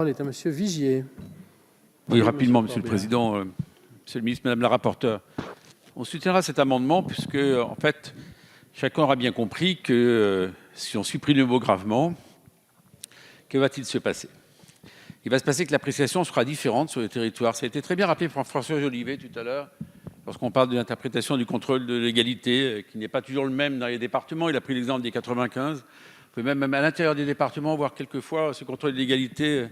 parole est à Monsieur Vigier. Oui, rapidement, Monsieur le Président, Monsieur le Ministre, Madame la rapporteure. On soutiendra cet amendement puisque, en fait, chacun aura bien compris que si on supprime le mot gravement, que va-t-il se passer? Il va se passer que l'appréciation sera différente sur le territoire. Ça a été très bien rappelé par François Jolivet tout à l'heure, lorsqu'on parle de l'interprétation du contrôle de légalité, qui n'est pas toujours le même dans les départements. Il a pris l'exemple des 95. On peut même à l'intérieur des départements voir quelquefois ce contrôle de légalité,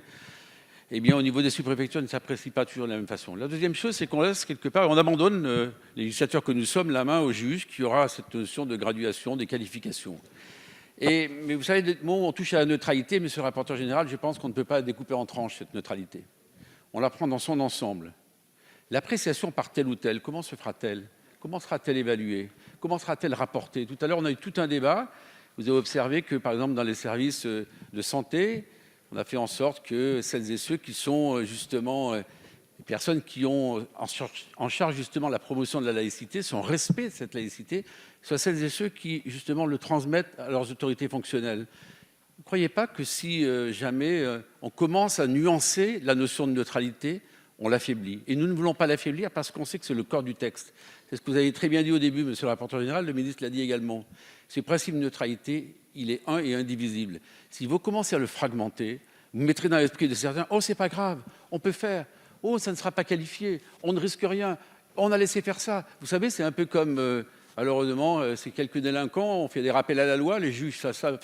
eh bien, au niveau des sous-préfectures, ne s'apprécie pas toujours de la même façon. La deuxième chose, c'est qu'on laisse quelque part, on abandonne, les législateurs que nous sommes, la main au juge qui aura cette notion de graduation, des qualifications. Mais vous savez, on touche à la neutralité, monsieur le rapporteur général, je pense qu'on ne peut pas découper en tranches cette neutralité. On la prend dans son ensemble. L'appréciation par tel ou tel, comment se fera-t-elle? Comment sera-t-elle évaluée? Comment sera-t-elle rapportée? Tout à l'heure, on a eu tout un débat. Vous avez observé que, par exemple, dans les services de santé, on a fait en sorte que celles et ceux qui sont justement les personnes qui ont en charge justement la promotion de la laïcité, son respect de cette laïcité, soient celles et ceux qui justement le transmettent à leurs autorités fonctionnelles. Vous ne croyez pas que si jamais on commence à nuancer la notion de neutralité, on l'affaiblit? Et nous ne voulons pas l'affaiblir parce qu'on sait que c'est le corps du texte. C'est ce que vous avez très bien dit au début, monsieur le rapporteur général, le ministre l'a dit également. Ce principe de neutralité, il est un et indivisible. Si vous commencez à le fragmenter, vous mettrez dans l'esprit de certains « Oh, c'est pas grave, on peut faire. Oh, ça ne sera pas qualifié. On ne risque rien. On a laissé faire ça. » Vous savez, c'est un peu comme, malheureusement, c'est quelques délinquants, on fait des rappels à la loi, les juges savent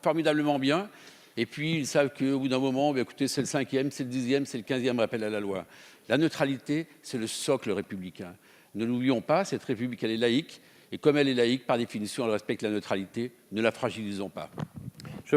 formidablement bien, et puis ils savent qu'au bout d'un moment, écoutez, c'est le 5e, c'est le 10e, c'est le 15e rappel à la loi. La neutralité, c'est le socle républicain. Ne l'oublions pas, cette République, elle est laïque, et comme elle est laïque, par définition, elle respecte la neutralité. Ne la fragilisons pas.